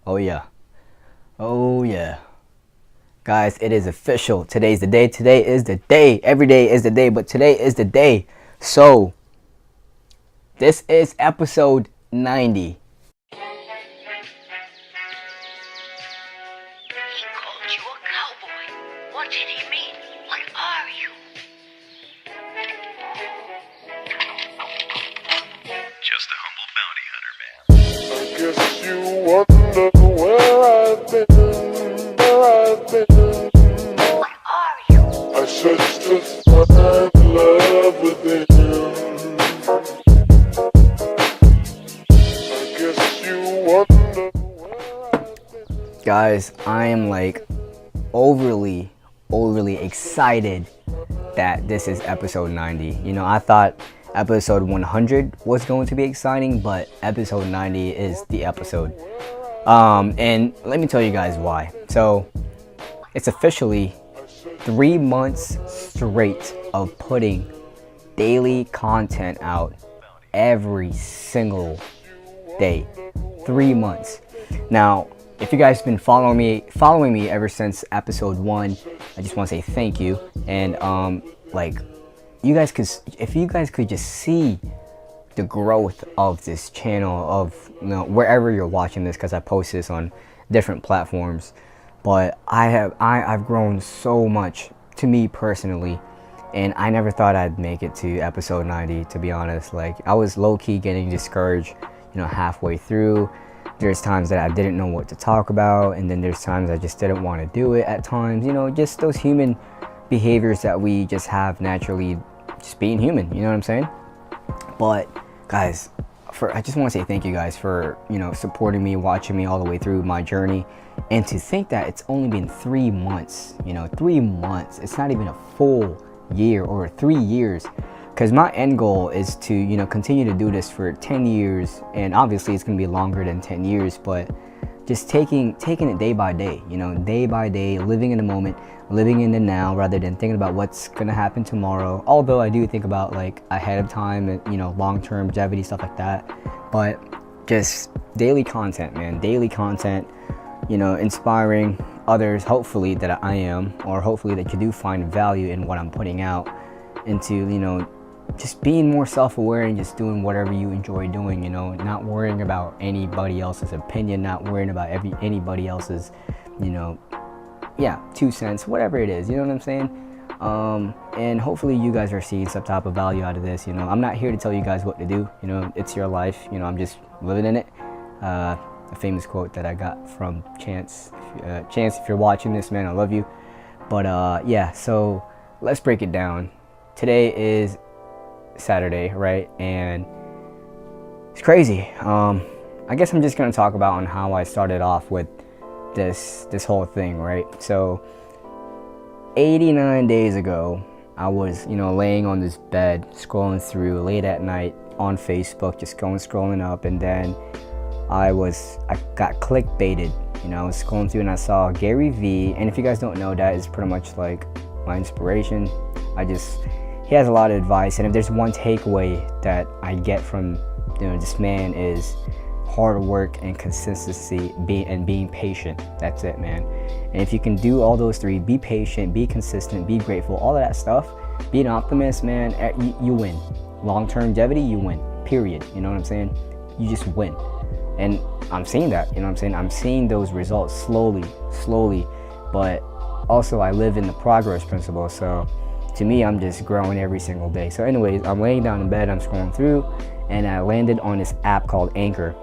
Oh yeah. Oh yeah. Guys, it is official. Today's the day. Today is the day. Every day is the day, but today is the day. So, this is episode 90. He called you a cowboy. What did he mean? What are you? Just a humble bounty hunter, man. I guess you wonder where I've been, What are you? I searched to find love within. I guess you wonder where I've been. Guys, I am like overly excited that this is episode 90. You know, I thought episode 100 was going to be exciting, but episode 90 is the episode. And let me tell you guys why. So, it's officially 3 months straight of putting daily content out every single day. 3 months. Now, if you guys have been following me ever since episode 1, I just want to say thank you. And if you guys could just see the growth of this channel, of wherever you're watching this, because I post this on different platforms, but I've grown so much, to me personally, and I never thought I'd make it to episode 90, to be honest. Like, I was low-key getting discouraged, halfway through. There's times that I didn't know what to talk about, and then there's times I just didn't want to do it at times, just those human behaviors that we just have naturally, just being human, you know what I'm saying? But guys, I just want to say thank you guys for supporting me, watching me all the way through my journey. And to think that it's only been 3 months, 3 months, it's not even a full year or 3 years, because my end goal is to continue to do this for 10 years, and obviously it's going to be longer than 10 years, but just taking it day by day, day by day, living in the moment, living in the now, rather than thinking about what's going to happen tomorrow. Although I do think about like ahead of time and long-term longevity, stuff like that, but just daily content, man. Daily content, inspiring others, hopefully that I am, or hopefully that you do find value in what I'm putting out, into just being more self-aware and just doing whatever you enjoy doing, not worrying about anybody else's opinion, not worrying about anybody else's 2 cents, whatever it is, you know what I'm saying? And hopefully you guys are seeing some type of value out of this. I'm not here to tell you guys what to do, it's your life, I'm just living in it. A famous quote that I got from Chance. Chance, if you're watching this, man, I love you. But yeah, so let's break it down. Today is Saturday, right? And it's crazy. I guess I'm just gonna talk about on how I started off with this whole thing, right? So 89 days ago, I was laying on this bed, scrolling through late at night on Facebook, just scrolling up, and then I got clickbaited. I was scrolling through and I saw Gary Vee, and if you guys don't know, that is pretty much like my inspiration. He has a lot of advice, and if there's one takeaway that I get from this man, is hard work and consistency, being patient. That's it, man. And if you can do all those 3, be patient, be consistent, be grateful, all of that stuff, be an optimist, man, you win. Long-term longevity, you win, period. You know what I'm saying? You just win. And I'm seeing that, I'm seeing those results slowly, but also I live in the progress principle, so to me, I'm just growing every single day. So anyways, I'm laying down in bed, I'm scrolling through, and I landed on this app called Anchor,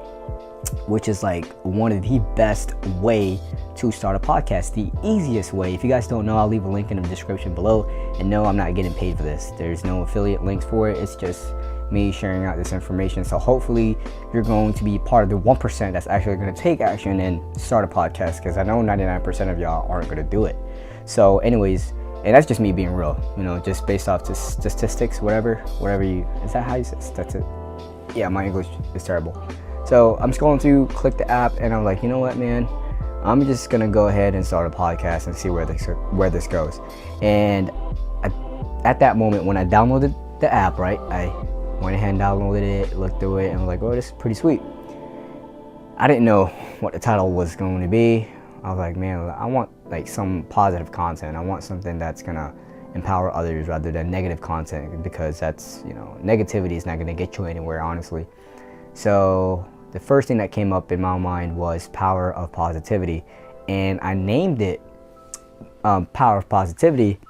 which is like one of the best way to start a podcast, the easiest way. If you guys don't know, I'll leave a link in the description below. And no, I'm not getting paid for this. There's no affiliate links for it. It's just me sharing out this information. So hopefully you're going to be part of the 1% that's actually going to take action and start a podcast, because I know 99% of y'all aren't going to do it. So anyways, and that's just me being real, just based off statistics, whatever you, is that how you say it? Yeah, my English is terrible. So I'm scrolling through, click the app, and I'm like, you know what, man? I'm just gonna go ahead and start a podcast and see where this goes. And at that moment, when I downloaded the app, right, I went ahead and downloaded it, looked through it, and was like, oh, this is pretty sweet. I didn't know what the title was going to be. I was like, man, I want like some positive content. I want something that's gonna empower others rather than negative content, because that's, you know, negativity is not gonna get you anywhere, honestly. So the first thing that came up in my mind was Power of Positivity, and I named it Power of Positivity.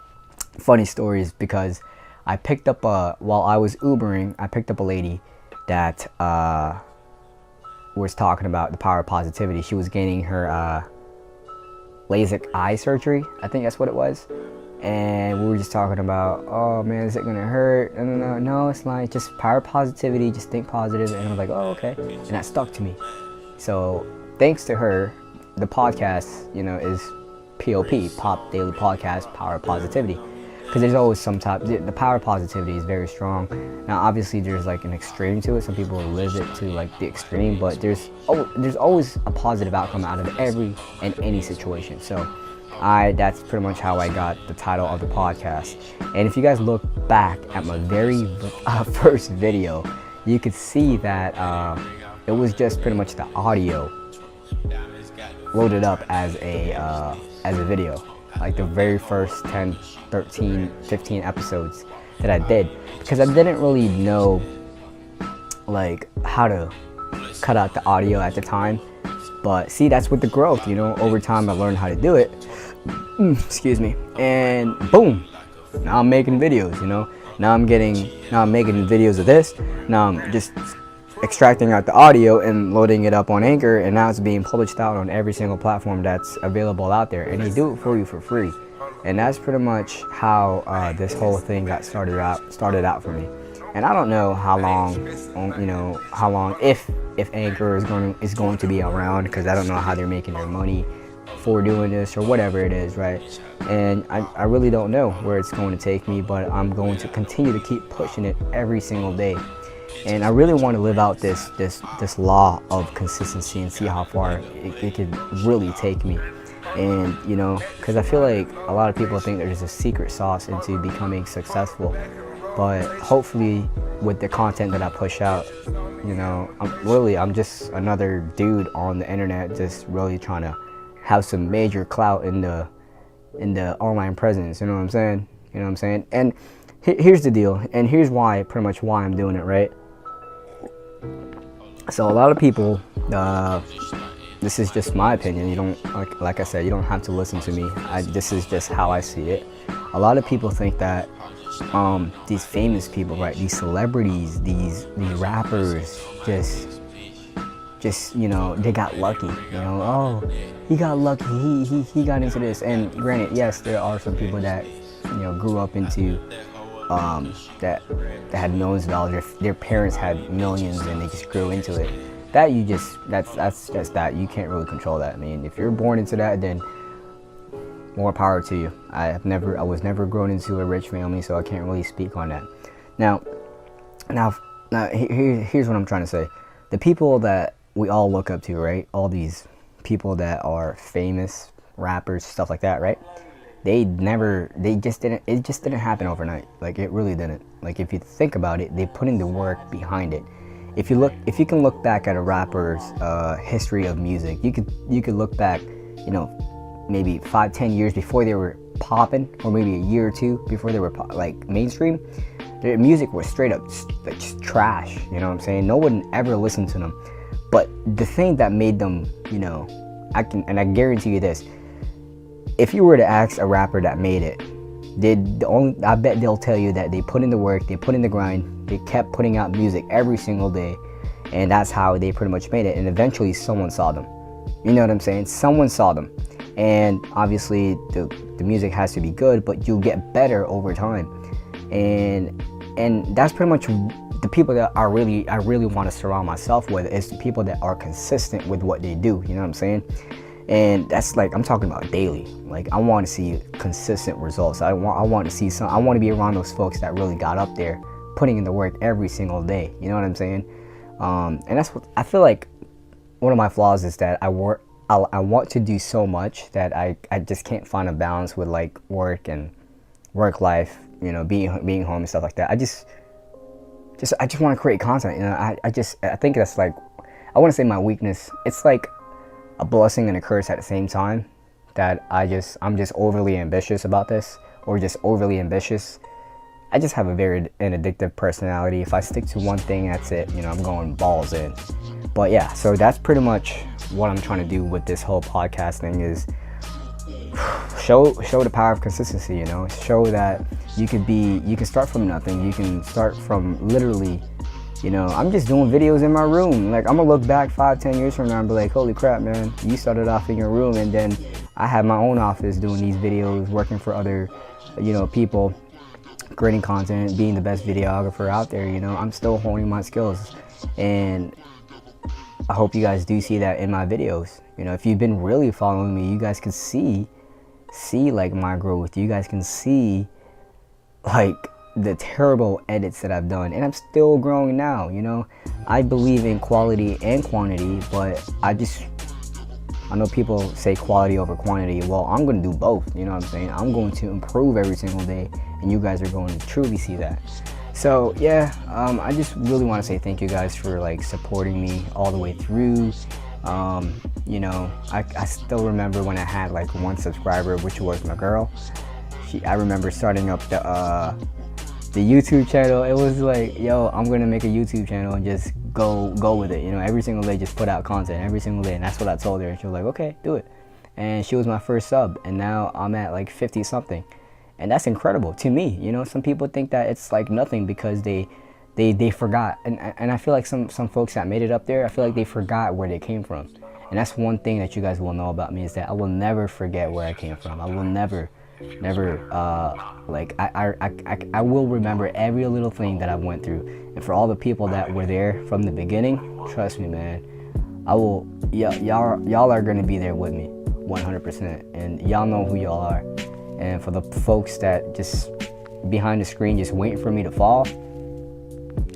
Funny stories, because I picked up while I was Ubering, I picked up a lady that was talking about the power of positivity. She was getting her LASIK eye surgery, I think that's what it was, and we were just talking about, oh man, is it gonna hurt? No, it's not. Just power of positivity. Just think positive. And I was like, oh, okay, and that stuck to me. So thanks to her, the podcast, you know, is POP, Pop Daily Podcast, Power of Positivity. Because there's always some type, the power of positivity is very strong. Now obviously there's like an extreme to it. Some people live it to like the extreme, but there's always a positive outcome out of every and any situation. So that's pretty much how I got the title of the podcast. And if you guys look back at my very first video, you could see that it was just pretty much the audio loaded up as a video. Like the very first 10, 13, 15 episodes that I did, because I didn't really know like how to cut out the audio at the time. But see, that's with the growth, you know, over time I learned how to do it. Excuse me. And boom, now I'm making videos, you know. Now I'm making videos of this. Now I'm just extracting out the audio and loading it up on Anchor, and now it's being published out on every single platform that's available out there, and they do it for you for free. And that's pretty much how this whole thing got started out for me. And I don't know how long, if Anchor is going to be around, because I don't know how they're making their money for doing this or whatever it is, right? And I really don't know where it's going to take me, but I'm going to continue to keep pushing it every single day. And I really want to live out this law of consistency and see how far it could really take me. And, you know, because I feel like a lot of people think there's a secret sauce into becoming successful. But hopefully with the content that I push out, you know, I'm just another dude on the internet just really trying to have some major clout in the online presence, you know what I'm saying? You know what I'm saying? And here's the deal, and here's pretty much why I'm doing it, right? So a lot of people, this is just my opinion. You don't, like I said, you don't have to listen to me. This is just how I see it. A lot of people think that these famous people, right? These celebrities, these rappers, just you know, they got lucky. You know, oh, he got lucky. He got into this. And granted, yes, there are some people that, you know, grew up into that had millions of dollars. Their parents had millions and they just grew into it. That's just that. You can't really control that. I mean, if you're born into that, then more power to you. I was never grown into a rich family, so I can't really speak on that. Now, here's what I'm trying to say. The people that we all look up to, right? All these people that are famous, rappers, stuff like that, right? It just didn't happen overnight. Like, it really didn't. Like, if you think about it, they put in the work behind it. If you can look back at a rapper's history of music, you could look back, you know, maybe 5-10 years before they were popping, or maybe a year or two before they were like mainstream. Their music was straight up like just trash. You know what I'm saying? No one ever listened to them. But the thing that made them, you know, I guarantee you this: if you were to ask a rapper that made it, I bet they'll tell you that they put in the work, they put in the grind, they kept putting out music every single day, and that's how they pretty much made it. And eventually someone saw them. You know what I'm saying? Someone saw them. And obviously the music has to be good, but you'll get better over time. And that's pretty much the people that I really want to surround myself with, is the people that are consistent with what they do. You know what I'm saying? And that's like, I'm talking about daily. Like, I want to see consistent results. I want to be around those folks that really got up there, putting in the work every single day. You know what I'm saying? And that's what I feel like. One of my flaws is that I want to do so much that I just can't find a balance with like work and work life, you know, being home and stuff like that. I just want to create content, you know. I think that's like, I wouldn't say my weakness. It's like a blessing and a curse at the same time, that I'm just overly ambitious about this, or just overly ambitious. I just have a very an addictive personality. If I stick to one thing, that's it. You know, I'm going balls in. But yeah, so that's pretty much what I'm trying to do with this whole podcast thing, is show the power of consistency. You know, show that you can start from nothing. You can start from literally, you know, I'm just doing videos in my room. Like, I'm gonna look back 5-10 years from now and be like, holy crap, man, you started off in your room, and then I had my own office doing these videos, working for other, you know, people, creating content, being the best videographer out there. You know, I'm still honing my skills, and I hope you guys do see that in my videos. You know, if you've been really following me, you guys can see like my growth. You guys can see like the terrible edits that I've done, and I'm still growing now. You know, I believe in quality and quantity, but I know people say quality over quantity. Well, I'm going to do both. You know what I'm saying? I'm going to improve every single day, and you guys are going to truly see that. So yeah, I just really want to say thank you guys for like supporting me all the way through. You know, I still remember when I had like 1 subscriber, which was my girl. I remember starting up the YouTube channel. It was like, yo, I'm gonna make a YouTube channel and just go with it. You know, every single day, just put out content every single day, and that's what I told her. And she was like, okay, do it. And she was my first sub, and now I'm at like 50 something, and that's incredible to me. You know, some people think that it's like nothing because they forgot, and I feel like some folks that made it up there, I feel like they forgot where they came from. And that's one thing that you guys will know about me, is that I will never forget where I came from. I will never like I will remember every little thing that I went through. And for all the people that were there from the beginning, trust me, man, I will. Y'all are gonna be there with me 100%, and y'all know who y'all are. And for the folks that just behind the screen just waiting for me to fall,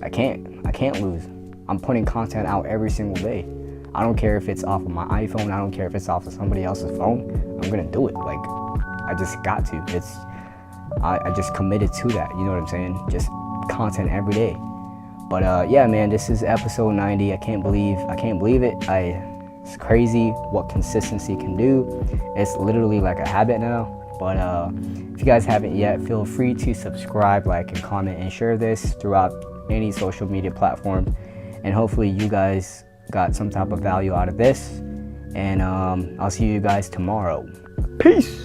I can't lose. I'm putting content out every single day. I don't care if it's off of my iPhone. I don't care if it's off of somebody else's phone. I'm gonna do it. Like, I just got to. I just committed to that. You know what I'm saying? Just content every day. But yeah, man, this is episode 90. I can't believe it. It's crazy what consistency can do. It's literally like a habit now. But if you guys haven't yet, feel free to subscribe, like, and comment, and share this throughout any social media platform. And hopefully you guys got some type of value out of this. And I'll see you guys tomorrow. Peace.